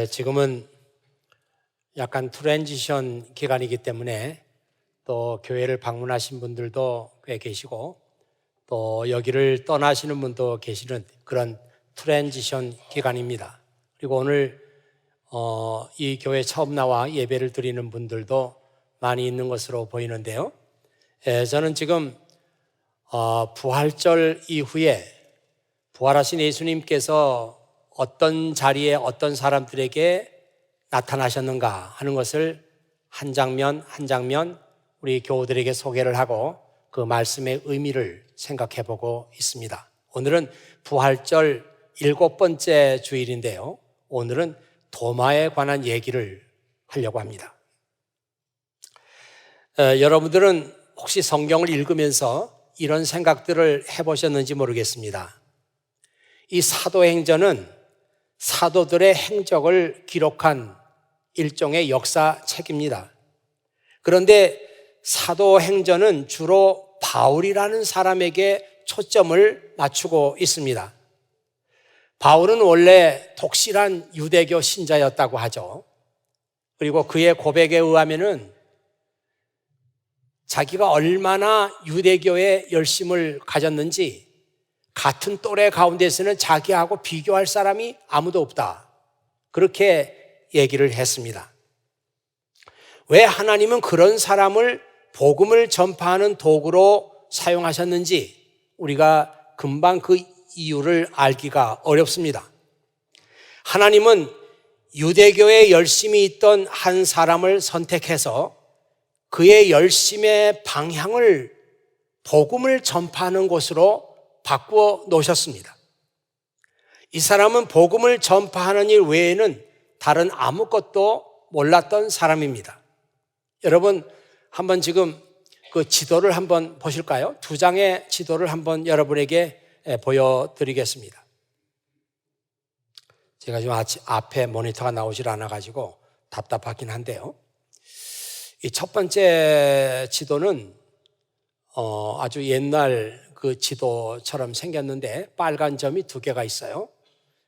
지금은 약간 트랜지션 기간이기 때문에 또 교회를 방문하신 분들도 꽤 계시고 또 여기를 떠나시는 분도 계시는 그런 트랜지션 기간입니다. 그리고 오늘 이 교회 처음 나와 예배를 드리는 분들도 많이 있는 것으로 보이는데요. 저는 지금 부활절 이후에 부활하신 예수님께서 어떤 자리에 어떤 사람들에게 나타나셨는가 하는 것을 한 장면 한 장면 우리 교우들에게 소개를 하고 그 말씀의 의미를 생각해 보고 있습니다. 오늘은 부활절 7번째 주일인데요. 오늘은 도마에 관한 얘기를 하려고 합니다. 여러분들은 혹시 성경을 읽으면서 이런 생각들을 해보셨는지 모르겠습니다. 이 사도행전은 사도들의 행적을 기록한 일종의 역사책입니다. 그런데 사도행전은 주로 바울이라는 사람에게 초점을 맞추고 있습니다. 바울은 원래 독실한 유대교 신자였다고 하죠. 그리고 그의 고백에 의하면은 자기가 얼마나 유대교에 열심을 가졌는지 같은 또래 가운데서는 자기하고 비교할 사람이 아무도 없다. 그렇게 얘기를 했습니다. 왜 하나님은 그런 사람을 복음을 전파하는 도구로 사용하셨는지 우리가 금방 그 이유를 알기가 어렵습니다. 하나님은 유대교에 열심히 있던 한 사람을 선택해서 그의 열심의 방향을 복음을 전파하는 곳으로 바꾸어 놓으셨습니다. 이 사람은 복음을 전파하는 일 외에는 다른 아무것도 몰랐던 사람입니다. 여러분 한번 지금 그 지도를 한번 보실까요? 2장의 지도를 한번 여러분에게 보여드리겠습니다. 제가 지금 앞에 모니터가 나오질 않아가지고 답답하긴 한데요. 이 첫 번째 지도는 아주 옛날 그 지도처럼 생겼는데 빨간 점이 2개가 있어요.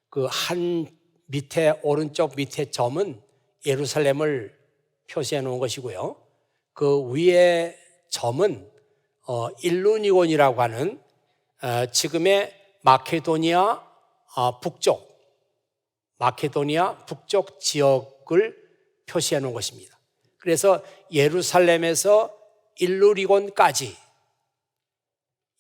그 한 밑에 오른쪽 밑에 점은 예루살렘을 표시해 놓은 것이고요. 그 위에 점은 일루니곤이라고 하는 지금의 마케도니아 북쪽 지역을 표시해 놓은 것입니다. 그래서 예루살렘에서 일루리곤까지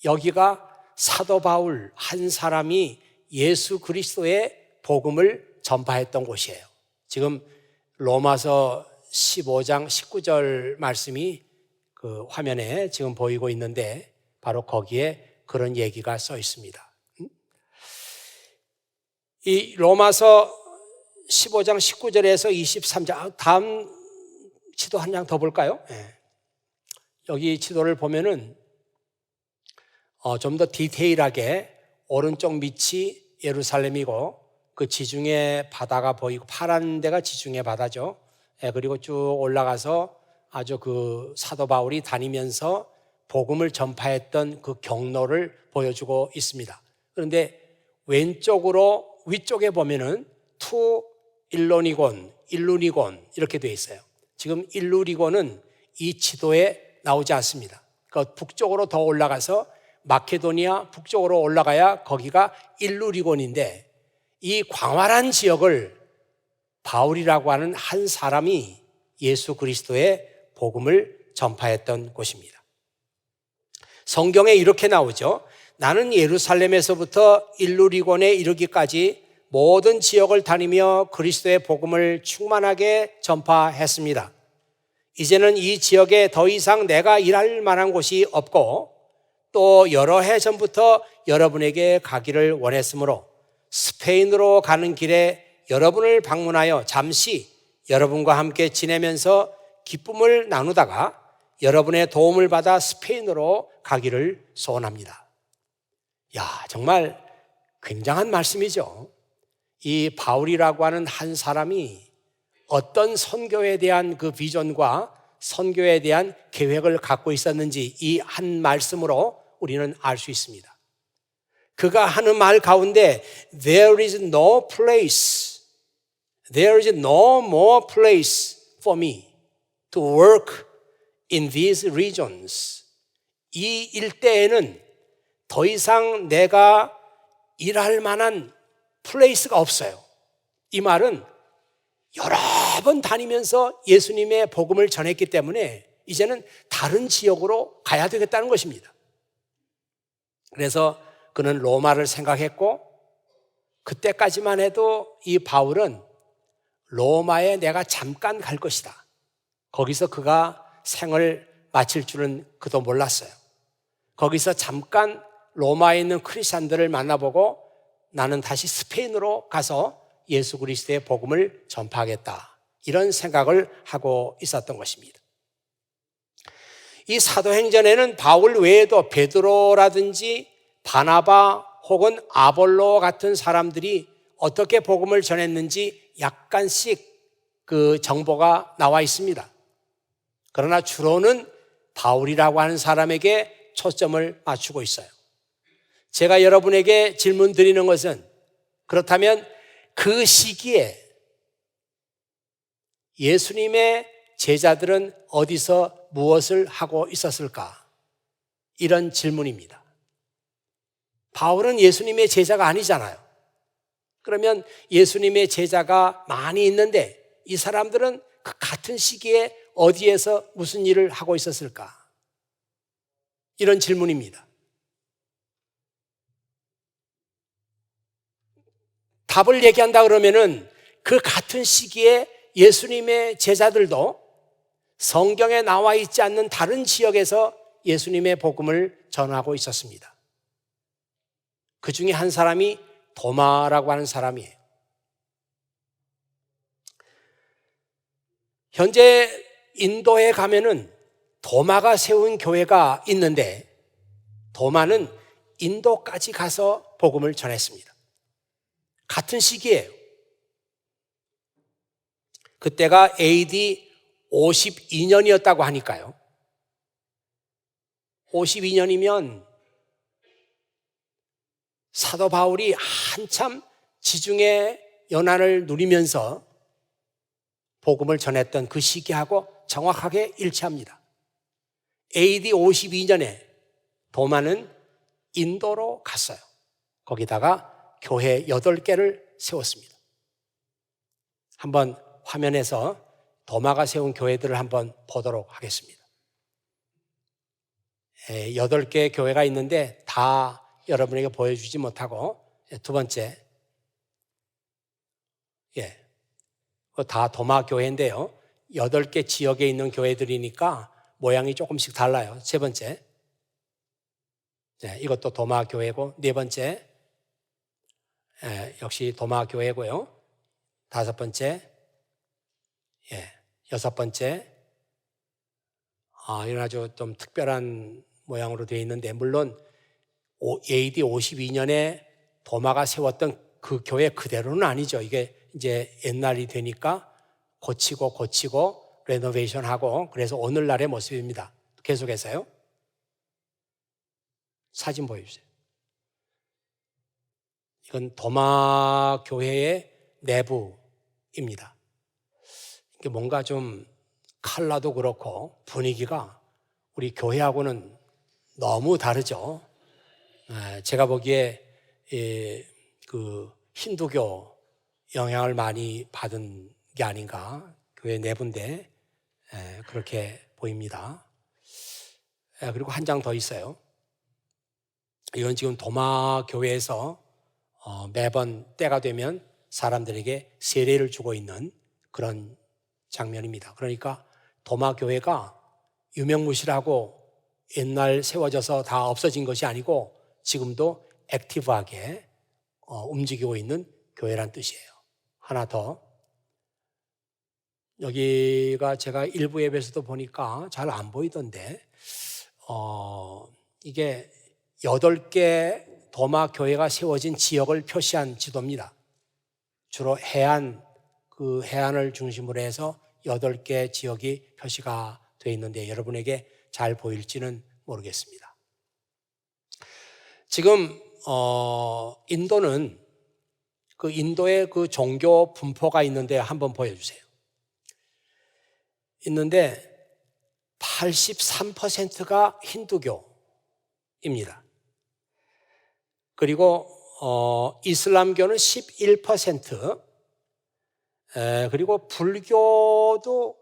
여기가 사도 바울 한 사람이 예수 그리스도의 복음을 전파했던 곳이에요. 지금 로마서 15장 19절 말씀이 그 화면에 지금 보이고 있는데 바로 거기에 그런 얘기가 써 있습니다. 이 로마서 15장 19절에서 23장 다음 지도 한 장 더 볼까요? 여기 지도를 보면은 좀 더 디테일하게 오른쪽 밑이 예루살렘이고 그 지중해 바다가 보이고 파란 데가 지중해 바다죠. 그리고 쭉 올라가서 아주 그 사도 바울이 다니면서 복음을 전파했던 그 경로를 보여주고 있습니다. 그런데 왼쪽으로 위쪽에 보면은 투 일루니곤 이렇게 되어 있어요. 지금 일루리곤은 이 지도에 나오지 않습니다. 그러니까 북쪽으로 더 올라가서 마케도니아 북쪽으로 올라가야 거기가 일루리곤인데 이 광활한 지역을 바울이라고 하는 한 사람이 예수 그리스도의 복음을 전파했던 곳입니다. 성경에 이렇게 나오죠. 나는 예루살렘에서부터 일루리곤에 이르기까지 모든 지역을 다니며 그리스도의 복음을 충만하게 전파했습니다. 이제는 이 지역에 더 이상 내가 일할 만한 곳이 없고 또 여러 해 전부터 여러분에게 가기를 원했으므로 스페인으로 가는 길에 여러분을 방문하여 잠시 여러분과 함께 지내면서 기쁨을 나누다가 여러분의 도움을 받아 스페인으로 가기를 소원합니다. 정말 굉장한 말씀이죠. 이 바울이라고 하는 한 사람이 어떤 선교에 대한 그 비전과 선교에 대한 계획을 갖고 있었는지 이 한 말씀으로 우리는 알 수 있습니다. 그가 하는 말 가운데 There is no place There is no more place for me to work in these regions. 이 일대에는 더 이상 내가 일할 만한 플레이스가 없어요. 이 말은 여러 번 다니면서 예수님의 복음을 전했기 때문에 이제는 다른 지역으로 가야 되겠다는 것입니다. 그래서 그는 로마를 생각했고, 그때까지만 해도 이 바울은 로마에 내가 잠깐 갈 것이다, 거기서 그가 생을 마칠 줄은 그도 몰랐어요. 거기서 잠깐 로마에 있는 크리스찬들을 만나보고 나는 다시 스페인으로 가서 예수 그리스도의 복음을 전파하겠다, 이런 생각을 하고 있었던 것입니다. 이 사도행전에는 바울 외에도 베드로라든지 바나바 혹은 아볼로 같은 사람들이 어떻게 복음을 전했는지 약간씩 그 정보가 나와 있습니다. 그러나 주로는 바울이라고 하는 사람에게 초점을 맞추고 있어요. 제가 여러분에게 질문 드리는 것은, 그렇다면 그 시기에 예수님의 제자들은 어디서 무엇을 하고 있었을까? 이런 질문입니다. 바울은 예수님의 제자가 아니잖아요. 그러면 예수님의 제자가 많이 있는데 이 사람들은 그 같은 시기에 어디에서 무슨 일을 하고 있었을까? 이런 질문입니다. 답을 얘기한다 그러면은 그 같은 시기에 예수님의 제자들도 성경에 나와 있지 않는 다른 지역에서 예수님의 복음을 전하고 있었습니다. 그 중에 한 사람이 도마라고 하는 사람이에요. 현재 인도에 가면은 도마가 세운 교회가 있는데, 도마는 인도까지 가서 복음을 전했습니다. 같은 시기예요. 그때가 AD 52년이었다고 하니까요. 52년이면 사도 바울이 한참 지중해 연안을 누리면서 복음을 전했던 그 시기하고 정확하게 일치합니다. AD 52년에 도마는 인도로 갔어요. 거기다가 교회 8개를 세웠습니다. 한번 화면에서 도마가 세운 교회들을 한번 보도록 하겠습니다. 8개 교회가 있는데 다 여러분에게 보여주지 못하고, 두 번째, 다 도마 교회인데요. 8개 지역에 있는 교회들이니까 모양이 조금씩 달라요. 세 번째, 이것도 도마 교회고, 네 번째, 역시 도마 교회고요. 다섯 번째, 여섯 번째, 이런 아주 좀 특별한 모양으로 되어 있는데, 물론 AD 52년에 도마가 세웠던 그 교회 그대로는 아니죠. 이게 이제 옛날이 되니까 고치고 레노베이션하고, 그래서 오늘날의 모습입니다. 계속해서요. 사진 보여주세요. 이건 도마 교회의 내부입니다. 이게 뭔가 좀 컬러도 그렇고 분위기가 우리 교회하고는 너무 다르죠. 제가 보기에 그 힌두교 영향을 많이 받은 게 아닌가, 교회 내부인데 그렇게 보입니다. 그리고 한 장 더 있어요. 이건 지금 도마 교회에서 매번 때가 되면 사람들에게 세례를 주고 있는 그런 장면입니다. 그러니까 도마 교회가 유명무실하고 옛날 세워져서 다 없어진 것이 아니고 지금도 액티브하게 움직이고 있는 교회란 뜻이에요. 하나 더, 여기가 제가 일부 앱에서도 보니까 잘 안 보이던데, 이게 8개 도마 교회가 세워진 지역을 표시한 지도입니다. 주로 그 해안을 중심으로 해서 8개 지역이 표시가 되어 있는데 여러분에게 잘 보일지는 모르겠습니다. 지금 인도는 그 인도의 그 종교 분포가 있는데 한번 보여주세요. 있는데 83%가 힌두교입니다. 그리고 이슬람교는 11%, 그리고 불교도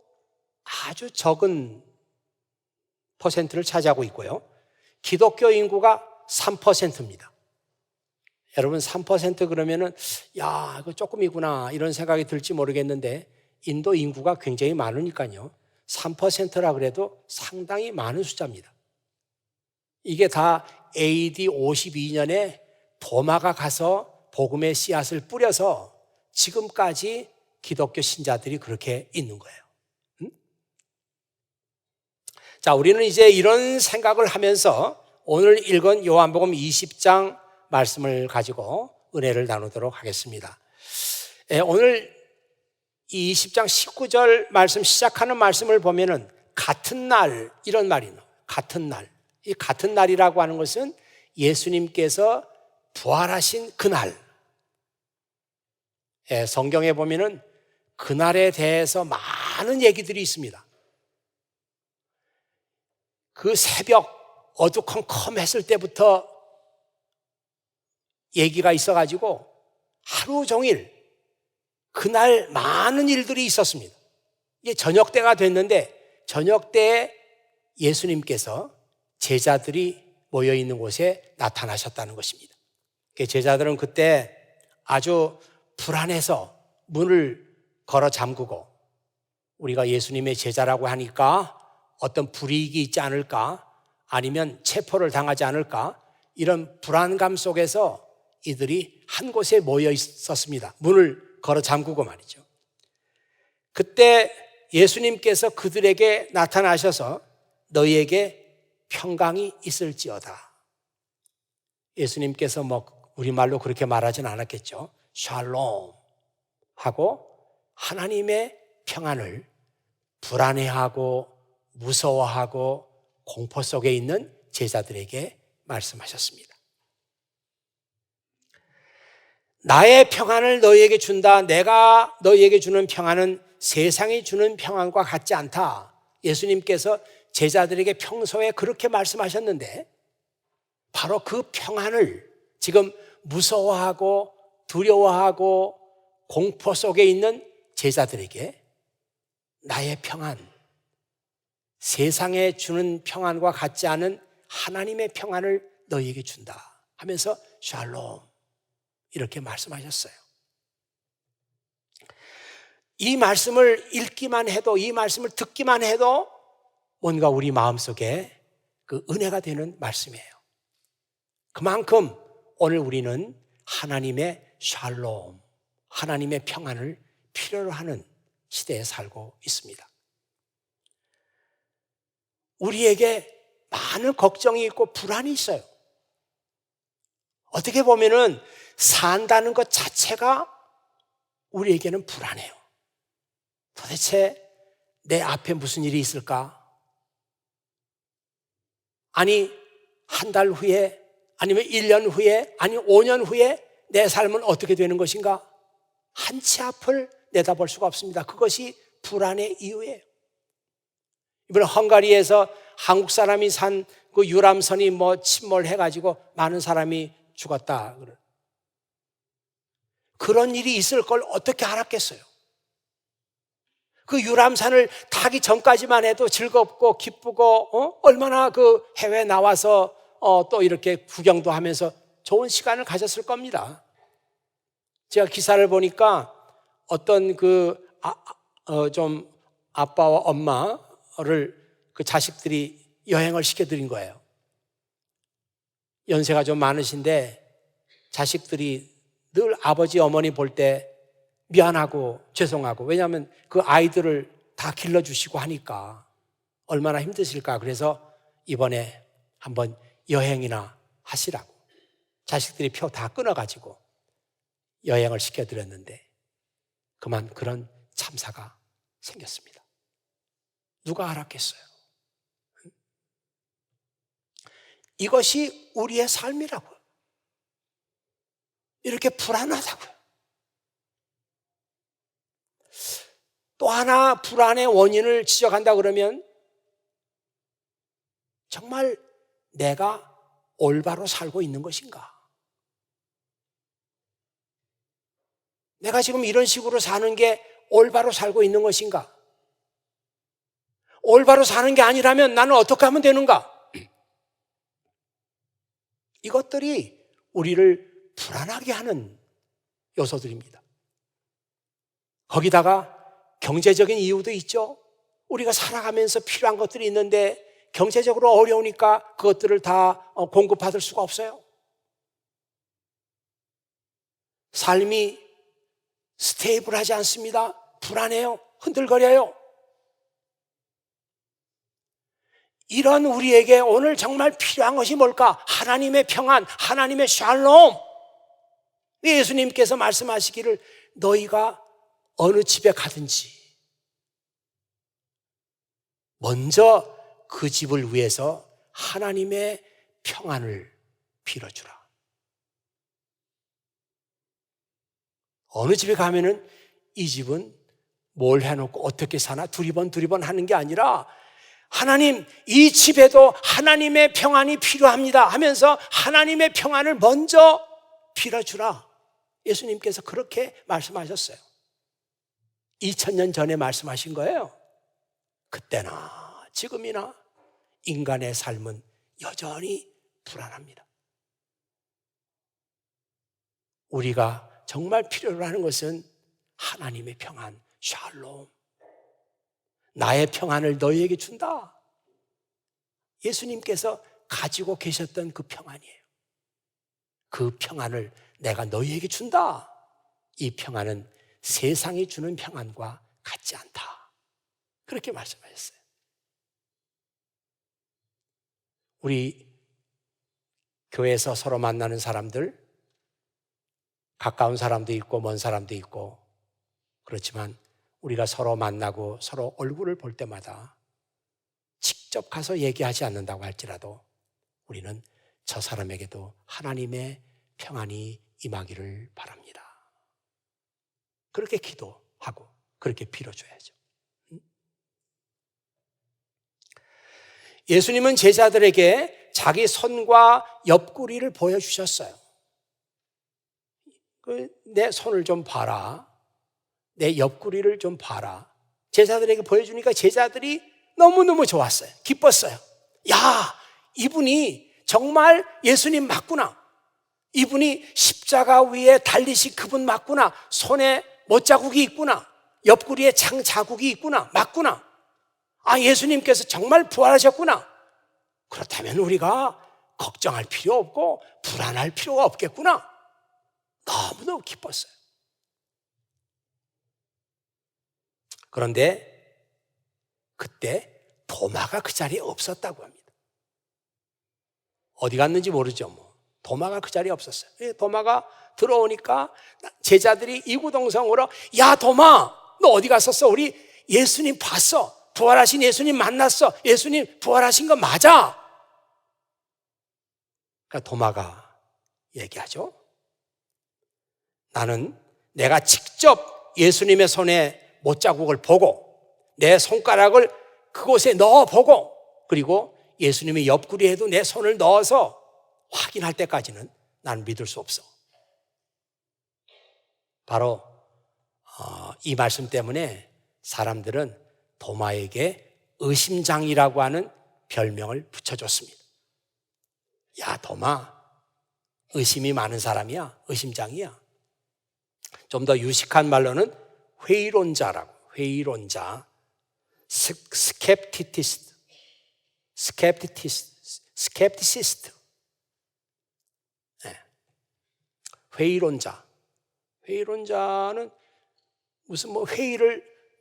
아주 적은 퍼센트를 차지하고 있고요. 기독교 인구가 3%입니다. 여러분 3% 그러면은 야, 이거 조금이구나 이런 생각이 들지 모르겠는데 인도 인구가 굉장히 많으니까요. 3%라 그래도 상당히 많은 숫자입니다. 이게 다 AD 52년에 도마가 가서 복음의 씨앗을 뿌려서 지금까지 기독교 신자들이 그렇게 있는 거예요. 자, 우리는 이제 이런 생각을 하면서 오늘 읽은 요한복음 20장 말씀을 가지고 은혜를 나누도록 하겠습니다. 오늘 이 20장 19절 말씀 시작하는 말씀을 보면은 같은 날 이런 말이 나와요. 같은 날. 이 같은 날이라고 하는 것은 예수님께서 부활하신 그날. 성경에 보면은 그날에 대해서 많은 얘기들이 있습니다. 그 새벽 어두컴컴했을 때부터 얘기가 있어가지고 하루 종일 그날 많은 일들이 있었습니다. 이게 저녁 때가 됐는데 저녁 때에 예수님께서 제자들이 모여있는 곳에 나타나셨다는 것입니다. 제자들은 그때 아주 불안해서 문을 걸어 잠그고 우리가 예수님의 제자라고 하니까 어떤 불이익이 있지 않을까 아니면 체포를 당하지 않을까 이런 불안감 속에서 이들이 한 곳에 모여 있었습니다. 문을 걸어 잠그고 말이죠. 그때 예수님께서 그들에게 나타나셔서 너희에게 평강이 있을지어다. 예수님께서 우리말로 그렇게 말하진 않았겠죠. 샬롬 하고 하나님의 평안을 불안해하고 무서워하고 공포 속에 있는 제자들에게 말씀하셨습니다. 나의 평안을 너희에게 준다. 내가 너희에게 주는 평안은 세상이 주는 평안과 같지 않다. 예수님께서 제자들에게 평소에 그렇게 말씀하셨는데 바로 그 평안을 지금 무서워하고 두려워하고 공포 속에 있는 제자들에게 나의 평안, 세상에 주는 평안과 같지 않은 하나님의 평안을 너희에게 준다 하면서 샬롬 이렇게 말씀하셨어요. 이 말씀을 읽기만 해도 이 말씀을 듣기만 해도 뭔가 우리 마음속에 그 은혜가 되는 말씀이에요. 그만큼 오늘 우리는 하나님의 샬롬, 하나님의 평안을 필요로 하는 시대에 살고 있습니다. 우리에게 많은 걱정이 있고 불안이 있어요. 어떻게 보면은 산다는 것 자체가 우리에게는 불안해요. 도대체 내 앞에 무슨 일이 있을까? 아니, 한 달 후에, 아니면 1년 후에, 아니 5년 후에 내 삶은 어떻게 되는 것인가? 한치 앞을 내다볼 수가 없습니다. 그것이 불안의 이유예요. 이번에 헝가리에서 한국 사람이 산 그 유람선이 침몰해가지고 많은 사람이 죽었다. 그런 일이 있을 걸 어떻게 알았겠어요? 그 유람선을 타기 전까지만 해도 즐겁고 기쁘고 얼마나 그 해외에 나와서 또 이렇게 구경도 하면서 좋은 시간을 가졌을 겁니다. 제가 기사를 보니까 어떤 좀 아빠와 엄마를 그 자식들이 여행을 시켜드린 거예요. 연세가 좀 많으신데 자식들이 늘 아버지 어머니 볼 때 미안하고 죄송하고 왜냐하면 그 아이들을 다 길러주시고 하니까 얼마나 힘드실까. 그래서 이번에 한번 여행이나 하시라고 자식들이 표 다 끊어가지고 여행을 시켜드렸는데 그만 그런 참사가 생겼습니다. 누가 알았겠어요? 이것이 우리의 삶이라고요. 이렇게 불안하다고요. 또 하나 불안의 원인을 지적한다 그러면 정말 내가 올바로 살고 있는 것인가? 내가 지금 이런 식으로 사는 게 올바로 살고 있는 것인가? 올바로 사는 게 아니라면 나는 어떻게 하면 되는가? 이것들이 우리를 불안하게 하는 요소들입니다. 거기다가 경제적인 이유도 있죠. 우리가 살아가면서 필요한 것들이 있는데 경제적으로 어려우니까 그것들을 다 공급받을 수가 없어요. 삶이 스테이블하지 않습니다. 불안해요. 흔들거려요. 이런 우리에게 오늘 정말 필요한 것이 뭘까? 하나님의 평안, 하나님의 샬롬. 예수님께서 말씀하시기를 너희가 어느 집에 가든지 먼저 그 집을 위해서 하나님의 평안을 빌어주라. 어느 집에 가면은 이 집은 뭘 해놓고 어떻게 사나 두리번 하는 게 아니라 하나님, 이 집에도 하나님의 평안이 필요합니다 하면서 하나님의 평안을 먼저 빌어주라. 예수님께서 그렇게 말씀하셨어요. 2000년 전에 말씀하신 거예요. 그때나 지금이나 인간의 삶은 여전히 불안합니다. 우리가 정말 필요로 하는 것은 하나님의 평안, 샬롬. 나의 평안을 너희에게 준다. 예수님께서 가지고 계셨던 그 평안이에요. 그 평안을 내가 너희에게 준다. 이 평안은 세상이 주는 평안과 같지 않다. 그렇게 말씀하셨어요. 우리 교회에서 서로 만나는 사람들, 가까운 사람도 있고 먼 사람도 있고 그렇지만 우리가 서로 만나고 서로 얼굴을 볼 때마다 직접 가서 얘기하지 않는다고 할지라도 우리는 저 사람에게도 하나님의 평안이 임하기를 바랍니다. 그렇게 기도하고 그렇게 빌어줘야죠. 예수님은 제자들에게 자기 손과 옆구리를 보여주셨어요. 내 손을 좀 봐라. 내 옆구리를 좀 봐라. 제자들에게 보여주니까 제자들이 너무너무 좋았어요. 기뻤어요. 야, 이분이 정말 예수님 맞구나. 이분이 십자가 위에 달리신 그분 맞구나. 손에 못자국이 있구나. 옆구리에 창 자국이 있구나. 맞구나. 아, 예수님께서 정말 부활하셨구나. 그렇다면 우리가 걱정할 필요 없고 불안할 필요가 없겠구나. 너무너무 기뻤어요. 그런데 그때 도마가 그 자리에 없었다고 합니다. 어디 갔는지 모르죠. 도마가 그 자리에 없었어요. 도마가 들어오니까 제자들이 이구동성으로 야 도마 너 어디 갔었어? 우리 예수님 봤어. 부활하신 예수님 만났어. 예수님 부활하신 거 맞아. 그러니까 도마가 얘기하죠. 나는 내가 직접 예수님의 손에 못자국을 보고 내 손가락을 그곳에 넣어보고 그리고 예수님의 옆구리에도 내 손을 넣어서 확인할 때까지는 난 믿을 수 없어. 바로 이 말씀 때문에 사람들은 도마에게 의심장이라고 하는 별명을 붙여줬습니다. 야 도마 의심이 많은 사람이야. 의심장이야. 좀 더 유식한 말로는 회의론자라고. 회의론자. 스캡티시스트. 네. 회의론자. 회의론자는 무슨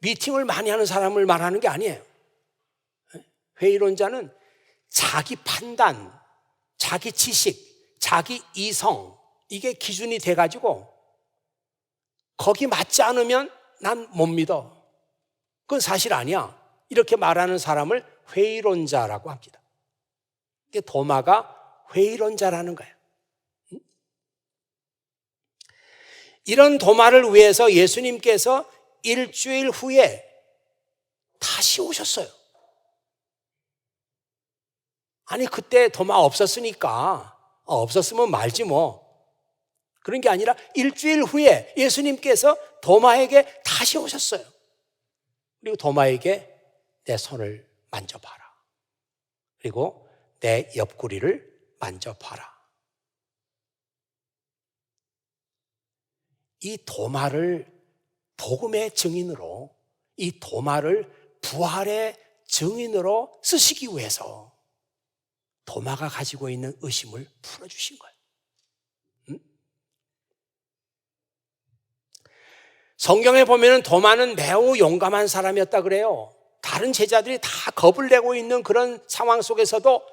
미팅을 많이 하는 사람을 말하는 게 아니에요. 회의론자는 자기 판단, 자기 지식, 자기 이성 이게 기준이 돼가지고 거기 맞지 않으면 난 못 믿어. 그건 사실 아니야. 이렇게 말하는 사람을 회의론자라고 합니다. 이게 도마가 회의론자라는 거예요. 이런 도마를 위해서 예수님께서 일주일 후에 다시 오셨어요. 아니, 그때 도마 없었으니까 없었으면 말지 뭐. 그런 게 아니라 일주일 후에 예수님께서 도마에게 다시 오셨어요. 그리고 도마에게 내 손을 만져봐라. 그리고 내 옆구리를 만져봐라. 이 도마를 복음의 증인으로, 이 도마를 부활의 증인으로 쓰시기 위해서 도마가 가지고 있는 의심을 풀어주신 거예요. 성경에 보면 도마는 매우 용감한 사람이었다 그래요. 다른 제자들이 다 겁을 내고 있는 그런 상황 속에서도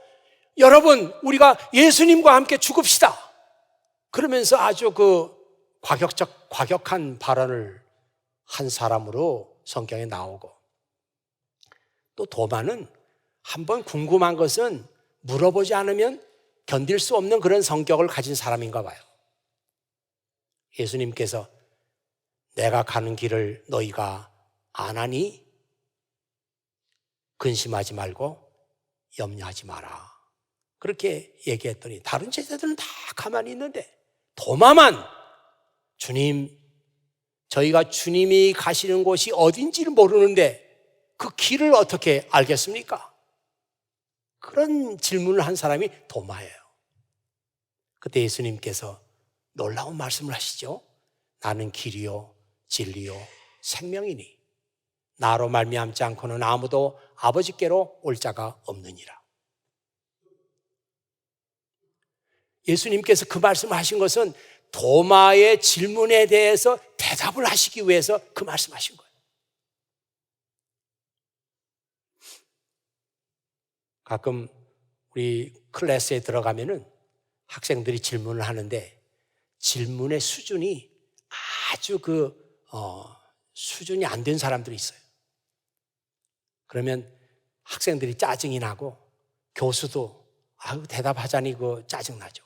여러분, 우리가 예수님과 함께 죽읍시다. 그러면서 아주 과격한 발언을 한 사람으로 성경에 나오고, 또 도마는 한번 궁금한 것은 물어보지 않으면 견딜 수 없는 그런 성격을 가진 사람인가 봐요. 예수님께서 내가 가는 길을 너희가 아나니? 근심하지 말고 염려하지 마라. 그렇게 얘기했더니 다른 제자들은 다 가만히 있는데 도마만, 주님, 저희가 주님이 가시는 곳이 어딘지를 모르는데 그 길을 어떻게 알겠습니까? 그런 질문을 한 사람이 도마예요. 그때 예수님께서 놀라운 말씀을 하시죠. 나는 길이요 진리요 생명이니 나로 말미암지 않고는 아무도 아버지께로 올 자가 없느니라. 예수님께서 그 말씀을 하신 것은 도마의 질문에 대해서 대답을 하시기 위해서 그 말씀하신 거예요. 가끔 우리 클래스에 들어가면은 학생들이 질문을 하는데 질문의 수준이 아주 수준이 안 된 사람들이 있어요. 그러면 학생들이 짜증이 나고 교수도 대답하자니 짜증나죠.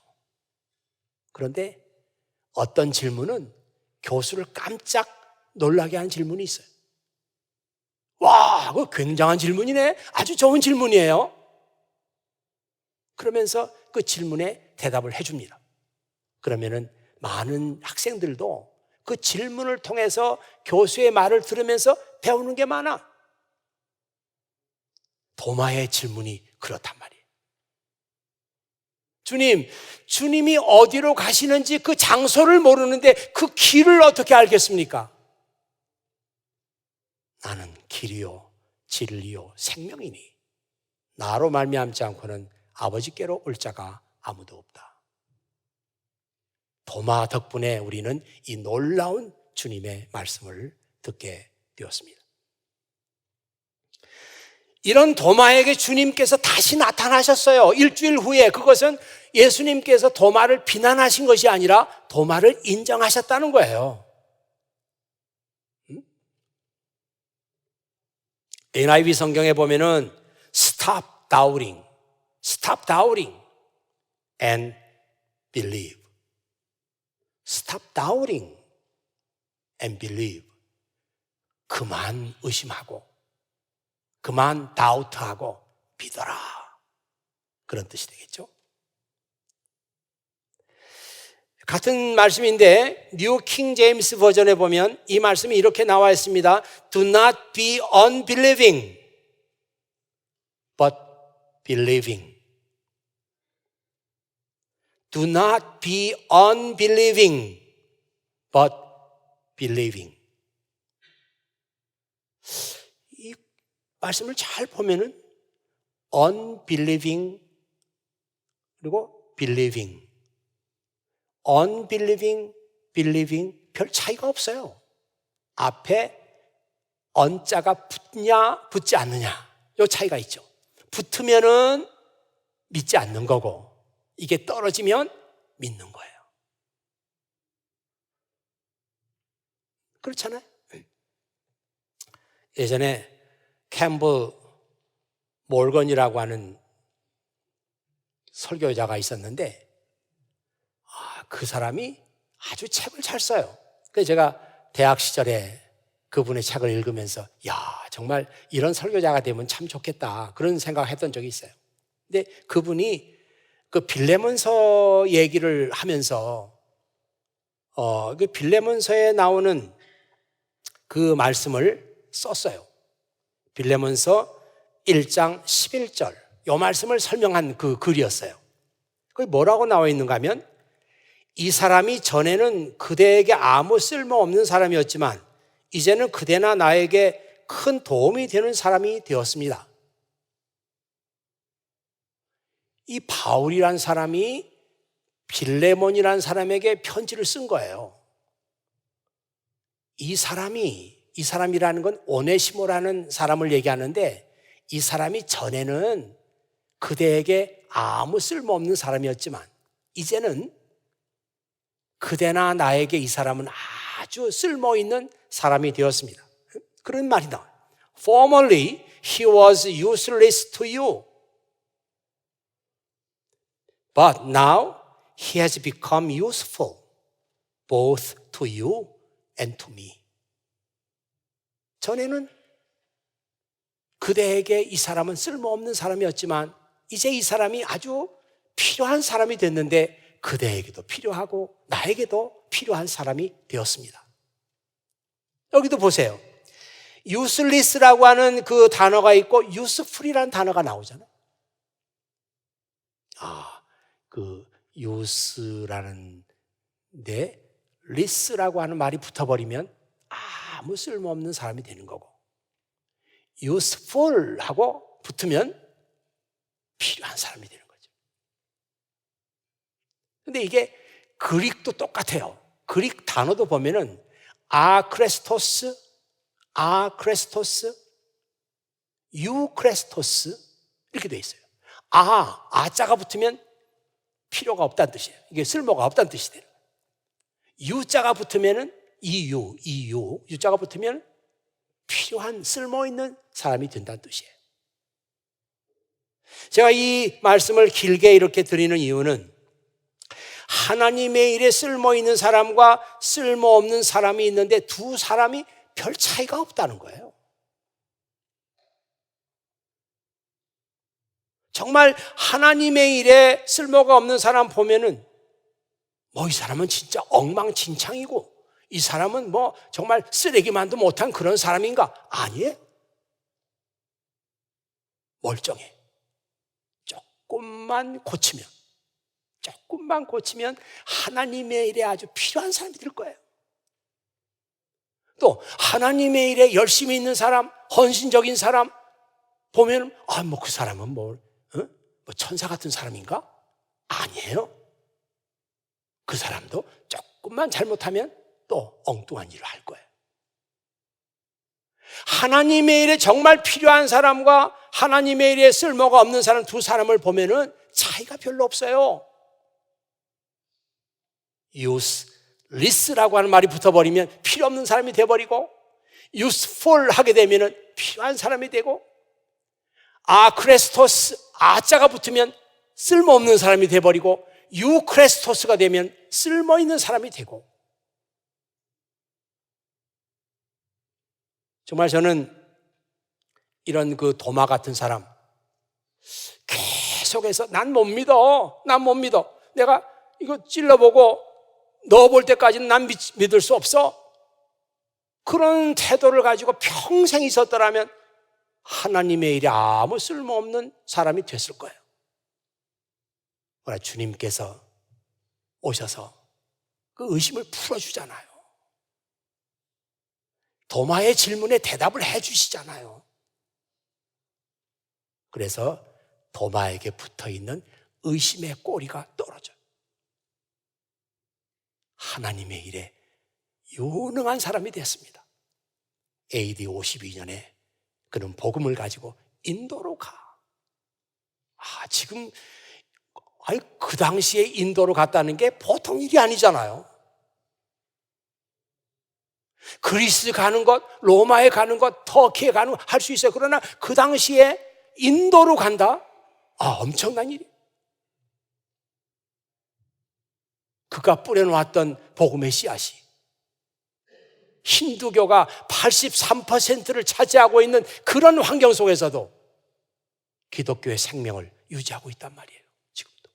그런데 어떤 질문은 교수를 깜짝 놀라게 하는 질문이 있어요. 와, 그거 굉장한 질문이네. 아주 좋은 질문이에요. 그러면서 그 질문에 대답을 해줍니다. 그러면은 많은 학생들도 그 질문을 통해서 교수의 말을 들으면서 배우는 게 많아. 도마의 질문이 그렇단 말이에요. 주님이 어디로 가시는지 그 장소를 모르는데 그 길을 어떻게 알겠습니까? 나는 길이요 진리요 생명이니 나로 말미암지 않고는 아버지께로 올 자가 아무도 없다. 도마 덕분에 우리는 이 놀라운 주님의 말씀을 듣게 되었습니다. 이런 도마에게 주님께서 다시 나타나셨어요. 일주일 후에. 그것은 예수님께서 도마를 비난하신 것이 아니라 도마를 인정하셨다는 거예요. NIV 성경에 보면은 Stop doubting and believe. Stop doubting and believe. 그만 의심하고 그만 다우트하고 믿어라. 그런 뜻이 되겠죠. 같은 말씀인데 뉴 킹 제임스 버전에 보면 이 말씀이 이렇게 나와 있습니다. Do not be unbelieving, but believing. Do not be unbelieving, but believing. 이 말씀을 잘 보면은 unbelieving 그리고 believing, unbelieving, believing 별 차이가 없어요. 앞에 on자가 붙냐 붙지 않느냐 이 차이가 있죠. 붙으면은 믿지 않는 거고 이게 떨어지면 믿는 거예요. 그렇잖아요. 예전에 캠프 몰건이라고 하는 설교자가 있었는데 그 사람이 아주 책을 잘 써요. 그래서 제가 대학 시절에 그분의 책을 읽으면서 야, 정말 이런 설교자가 되면 참 좋겠다 그런 생각을 했던 적이 있어요. 근데 그분이 그 빌레몬서 얘기를 하면서 그 빌레몬서에 나오는 그 말씀을 썼어요. 빌레몬서 1장 11절 이 말씀을 설명한 그 글이었어요. 그게 뭐라고 나와 있는가 하면 이 사람이 전에는 그대에게 아무 쓸모없는 사람이었지만 이제는 그대나 나에게 큰 도움이 되는 사람이 되었습니다. 이 바울이란 사람이 빌레몬이란 사람에게 편지를 쓴 거예요. 이 사람이라는 건 오네시모라는 사람을 얘기하는데 이 사람이 전에는 그대에게 아무 쓸모없는 사람이었지만 이제는 그대나 나에게 이 사람은 아주 쓸모있는 사람이 되었습니다. 그런 말이 나와요. Formerly he was useless to you, but now he has become useful both to you and to me. 전에는 그대에게 이 사람은 쓸모없는 사람이었지만 이제 이 사람이 아주 필요한 사람이 됐는데 그대에게도 필요하고 나에게도 필요한 사람이 되었습니다. 여기도 보세요. useless라고 하는 그 단어가 있고 useful이라는 단어가 나오잖아요. 그 use라는 데 less라고 하는 말이 붙어버리면 아무 쓸모없는 사람이 되는 거고 useful하고 붙으면 필요한 사람이 되는 거죠. 근데 이게 그릭도 똑같아요. 그릭 단어도 보면은 아크레스토스, 유크레스토스 이렇게 돼 있어요. 아자가 붙으면 필요가 없다는 뜻이에요. 이게 쓸모가 없다는 뜻이 돼요. 유자가 붙으면은 유자가 붙으면 필요한 쓸모있는 사람이 된다는 뜻이에요. 제가 이 말씀을 길게 이렇게 드리는 이유는 하나님의 일에 쓸모있는 사람과 쓸모없는 사람이 있는데 두 사람이 별 차이가 없다는 거예요. 정말 하나님의 일에 쓸모가 없는 사람 보면은 이 사람은 진짜 엉망진창이고 이 사람은 정말 쓰레기만도 못한 그런 사람인가? 아니에요. 멀쩡해. 조금만 고치면 하나님의 일에 아주 필요한 사람이 될 거예요. 또 하나님의 일에 열심히 있는 사람, 헌신적인 사람 보면 그 사람은 천사 같은 사람인가? 아니에요. 그 사람도 조금만 잘못하면 또 엉뚱한 일을 할 거예요. 하나님의 일에 정말 필요한 사람과 하나님의 일에 쓸모가 없는 사람 두 사람을 보면은 차이가 별로 없어요. useless라고 하는 말이 붙어버리면 필요 없는 사람이 돼버리고 useful 하게 되면은 필요한 사람이 되고 아크레스토스 아자가 붙으면 쓸모없는 사람이 돼버리고 유크레스토스가 되면 쓸모있는 사람이 되고 정말 저는 이런 그 도마 같은 사람 계속해서 난 못 믿어. 내가 이거 찔러보고 넣어볼 때까지는 난 믿을 수 없어. 그런 태도를 가지고 평생 있었더라면 하나님의 일에 아무 쓸모없는 사람이 됐을 거예요. 그러나 주님께서 오셔서 그 의심을 풀어주잖아요. 도마의 질문에 대답을 해주시잖아요. 그래서 도마에게 붙어있는 의심의 꼬리가 떨어져요. 하나님의 일에 유능한 사람이 됐습니다. AD 52년에 그는 복음을 가지고 인도로 가. 지금 그 당시에 인도로 갔다는 게 보통 일이 아니잖아요. 그리스 가는 것, 로마에 가는 것, 터키에 가는 것 할 수 있어요. 그러나 그 당시에 인도로 간다? 엄청난 일이에요. 그가 뿌려놓았던 복음의 씨앗이 힌두교가 83%를 차지하고 있는 그런 환경 속에서도 기독교의 생명을 유지하고 있단 말이에요. 지금도.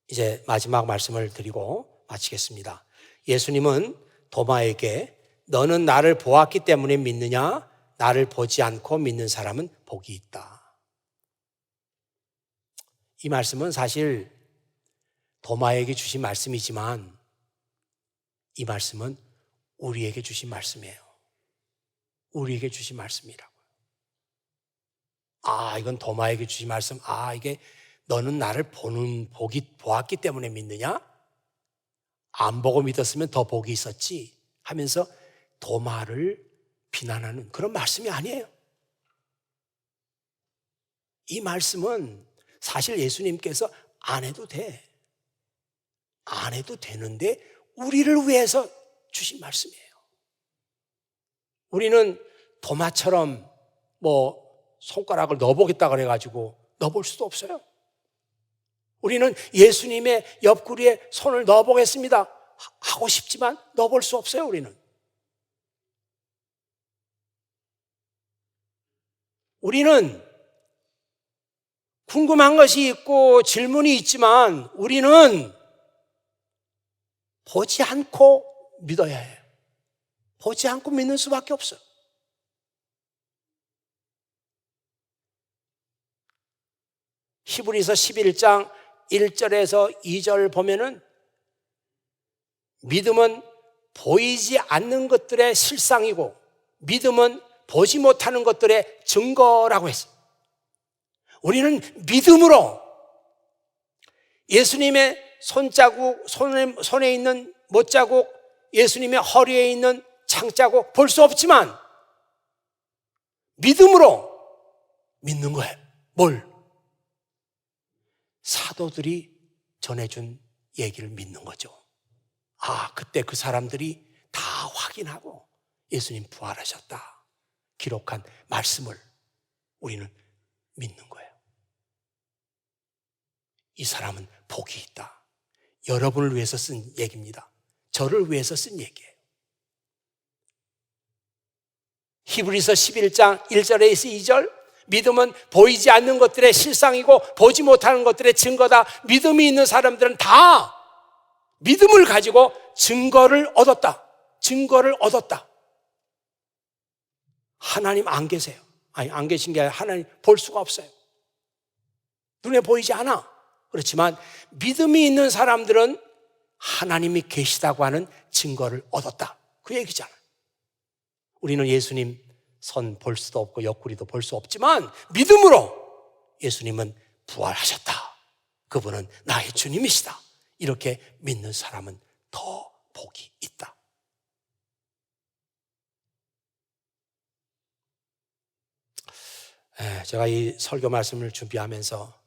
이제 마지막 말씀을 드리고 마치겠습니다. 예수님은 도마에게 너는 나를 보았기 때문에 믿느냐? 나를 보지 않고 믿는 사람은 복이 있다. 이 말씀은 사실 도마에게 주신 말씀이지만 이 말씀은 우리에게 주신 말씀이에요. 우리에게 주신 말씀이라고요. 이건 도마에게 주신 말씀. 이게 너는 나를 보았기 때문에 믿느냐? 안 보고 믿었으면 더 복이 있었지 하면서 도마를 비난하는 그런 말씀이 아니에요. 이 말씀은 사실 예수님께서 안 해도 돼. 안 해도 되는데 우리를 위해서 주신 말씀이에요. 우리는 도마처럼 손가락을 넣어보겠다 그래가지고 넣어볼 수도 없어요. 우리는 예수님의 옆구리에 손을 넣어보겠습니다 하고 싶지만 넣어볼 수 없어요. 우리는 궁금한 것이 있고 질문이 있지만 우리는 보지 않고 믿어야 해요. 보지 않고 믿는 수밖에 없어요. 히브리서 11장 1절에서 2절 보면은 믿음은 보이지 않는 것들의 실상이고 믿음은 보지 못하는 것들의 증거라고 했어요. 우리는 믿음으로 예수님의 손자국, 손에 있는 못자국, 예수님의 허리에 있는 창자국 볼 수 없지만 믿음으로 믿는 거예요. 뭘? 사도들이 전해준 얘기를 믿는 거죠. 그때 그 사람들이 다 확인하고 예수님 부활하셨다 기록한 말씀을 우리는 믿는 거예요. 이 사람은 복이 있다. 여러분을 위해서 쓴 얘기입니다. 저를 위해서 쓴 얘기예요. 히브리서 11장 1절에서 2절 믿음은 보이지 않는 것들의 실상이고 보지 못하는 것들의 증거다. 믿음이 있는 사람들은 다 믿음을 가지고 증거를 얻었다. 하나님 안 계세요. 안 계신 게 아니라 하나님 볼 수가 없어요. 눈에 보이지 않아. 그렇지만 믿음이 있는 사람들은 하나님이 계시다고 하는 증거를 얻었다. 그 얘기잖아요. 우리는 예수님 손 볼 수도 없고 옆구리도 볼 수 없지만 믿음으로 예수님은 부활하셨다. 그분은 나의 주님이시다. 이렇게 믿는 사람은 더 복이 있다. 제가 이 설교 말씀을 준비하면서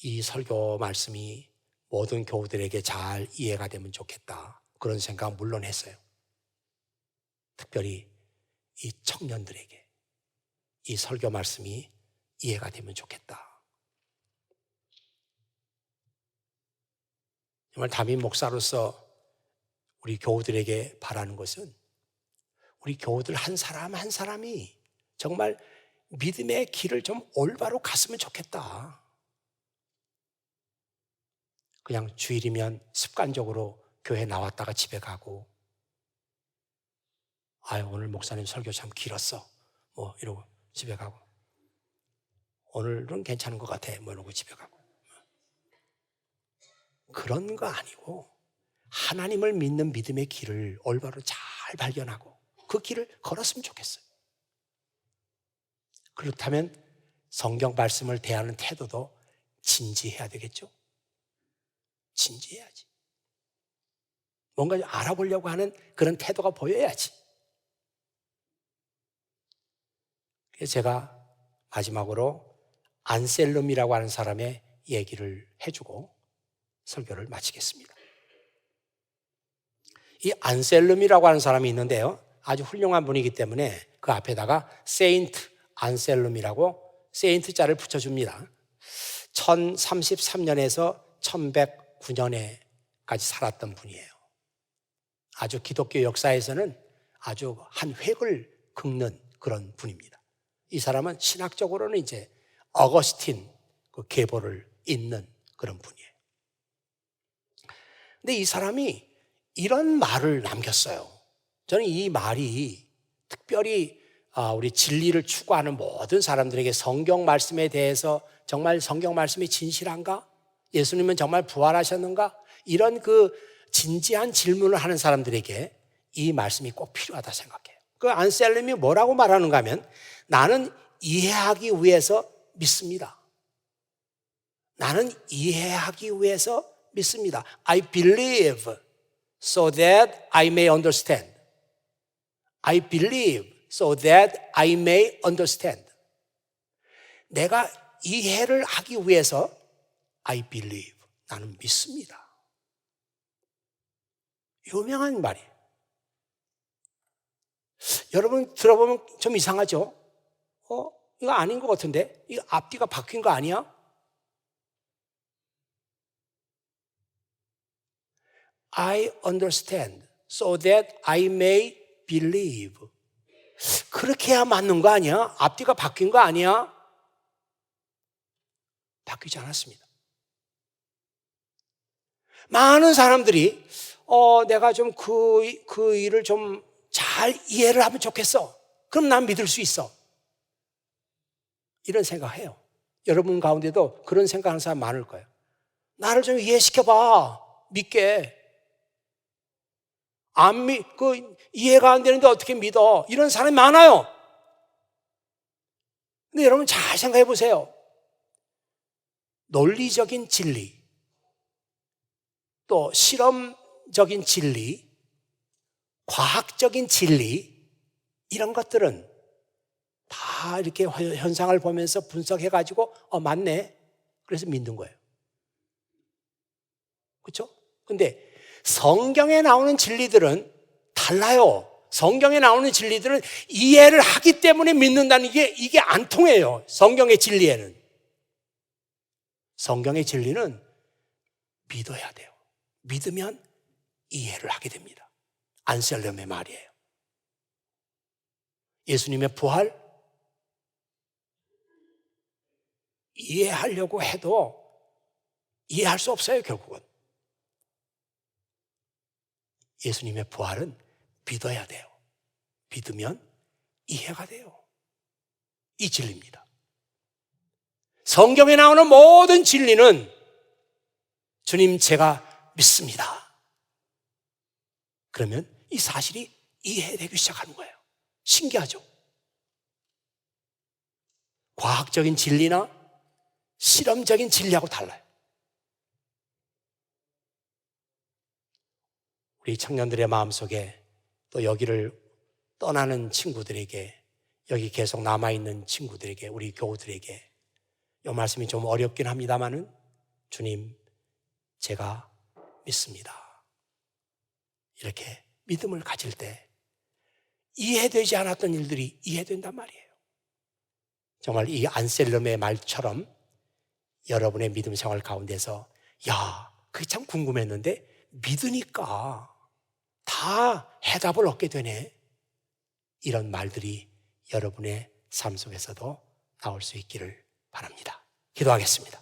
이 설교 말씀이 모든 교우들에게 잘 이해가 되면 좋겠다. 그런 생각 물론 했어요. 특별히 이 청년들에게 이 설교 말씀이 이해가 되면 좋겠다. 정말 담임 목사로서 우리 교우들에게 바라는 것은 우리 교우들 한 사람 한 사람이 정말 믿음의 길을 좀 올바로 갔으면 좋겠다. 그냥 주일이면 습관적으로 교회 나왔다가 집에 가고 오늘 목사님 설교 참 길었어 이러고 집에 가고 오늘은 괜찮은 것 같아 이러고 집에 가고 그런 거 아니고 하나님을 믿는 믿음의 길을 올바로 잘 발견하고 그 길을 걸었으면 좋겠어요. 그렇다면 성경 말씀을 대하는 태도도 진지해야 되겠죠. 진지해야지. 뭔가 알아보려고 하는 그런 태도가 보여야지. 그래서 제가 마지막으로 안셀름이라고 하는 사람의 얘기를 해주고 설교를 마치겠습니다. 이 안셀름이라고 하는 사람이 있는데요, 아주 훌륭한 분이기 때문에 그 앞에다가 세인트 안셀름이라고 세인트 자를 붙여줍니다. 1033년에서 1109년에 살았던 분이에요. 아주 기독교 역사에서는 아주 한 획을 긋는 그런 분입니다. 이 사람은 신학적으로는 이제 어거스틴 그 계보를 잇는 그런 분이에요. 근데 이 사람이 이런 말을 남겼어요. 저는 이 말이 특별히 우리 진리를 추구하는 모든 사람들에게 성경 말씀에 대해서 정말 성경 말씀이 진실한가? 예수님은 정말 부활하셨는가? 이런 그 진지한 질문을 하는 사람들에게 이 말씀이 꼭 필요하다 생각해요. 그 안셀름이 뭐라고 말하는가 하면 나는 이해하기 위해서 믿습니다. 나는 이해하기 위해서 믿습니다. I believe so that I may understand. I believe so that I may understand. 내가 이해를 하기 위해서 I believe. 나는 믿습니다. 유명한 말이에요. 여러분 들어보면 좀 이상하죠? 이거 아닌 것 같은데? 이거 앞뒤가 바뀐 거 아니야? I understand so that I may believe. 그렇게 해야 맞는 거 아니야? 앞뒤가 바뀐 거 아니야? 바뀌지 않았습니다. 많은 사람들이 내가 좀 그 일을 좀 잘 이해를 하면 좋겠어. 그럼 난 믿을 수 있어. 이런 생각해요. 여러분 가운데도 그런 생각하는 사람 많을 거예요. 나를 좀 이해시켜봐. 믿게. 이해가 안 되는데 어떻게 믿어? 이런 사람이 많아요. 근데 여러분 잘 생각해 보세요. 논리적인 진리, 또 실험적인 진리, 과학적인 진리, 이런 것들은 다 이렇게 현상을 보면서 분석해가지고 맞네. 그래서 믿는 거예요. 그렇죠? 근데 성경에 나오는 진리들은 달라요. 성경에 나오는 진리들은 이해를 하기 때문에 믿는다는 이게 안 통해요. 성경의 진리에는. 성경의 진리는 믿어야 돼요. 믿으면 이해를 하게 됩니다. 안셀름의 말이에요. 예수님의 부활 이해하려고 해도 이해할 수 없어요, 결국은. 예수님의 부활은 믿어야 돼요. 믿으면 이해가 돼요. 이 진리입니다. 성경에 나오는 모든 진리는 주님 제가 믿습니다. 그러면 이 사실이 이해되기 시작하는 거예요. 신기하죠? 과학적인 진리나 실험적인 진리하고 달라요. 우리 청년들의 마음속에 또 여기를 떠나는 친구들에게, 여기 계속 남아있는 친구들에게, 우리 교우들에게 이 말씀이 좀 어렵긴 합니다만은 주님 제가 믿습니다. 이렇게 믿음을 가질 때 이해되지 않았던 일들이 이해된단 말이에요. 정말 이 안셀름의 말처럼 여러분의 믿음 생활 가운데서 그게 참 궁금했는데 믿으니까 다 해답을 얻게 되네. 이런 말들이 여러분의 삶 속에서도 나올 수 있기를 바랍니다. 기도하겠습니다.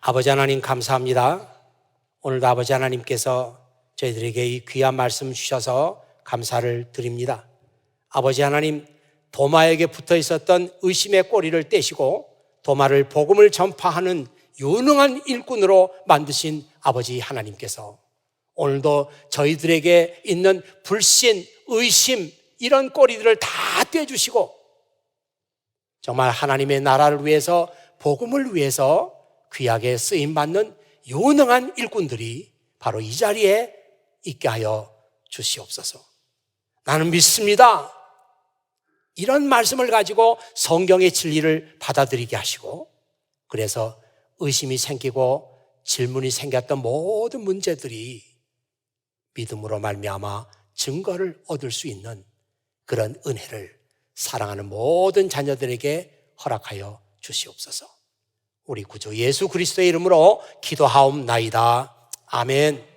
아버지 하나님 감사합니다. 오늘도 아버지 하나님께서 저희들에게 이 귀한 말씀 주셔서 감사를 드립니다. 아버지 하나님, 도마에게 붙어 있었던 의심의 꼬리를 떼시고 도마를 복음을 전파하는 유능한 일꾼으로 만드신 아버지 하나님께서 오늘도 저희들에게 있는 불신, 의심 이런 꼬리들을 다 떼주시고 정말 하나님의 나라를 위해서, 복음을 위해서 귀하게 쓰임받는 유능한 일꾼들이 바로 이 자리에 있게 하여 주시옵소서. 나는 믿습니다. 이런 말씀을 가지고 성경의 진리를 받아들이게 하시고, 그래서 의심이 생기고 질문이 생겼던 모든 문제들이 믿음으로 말미암아 증거를 얻을 수 있는 그런 은혜를 사랑하는 모든 자녀들에게 허락하여 주시옵소서. 우리 구주 예수 그리스도의 이름으로 기도하옵나이다. 아멘.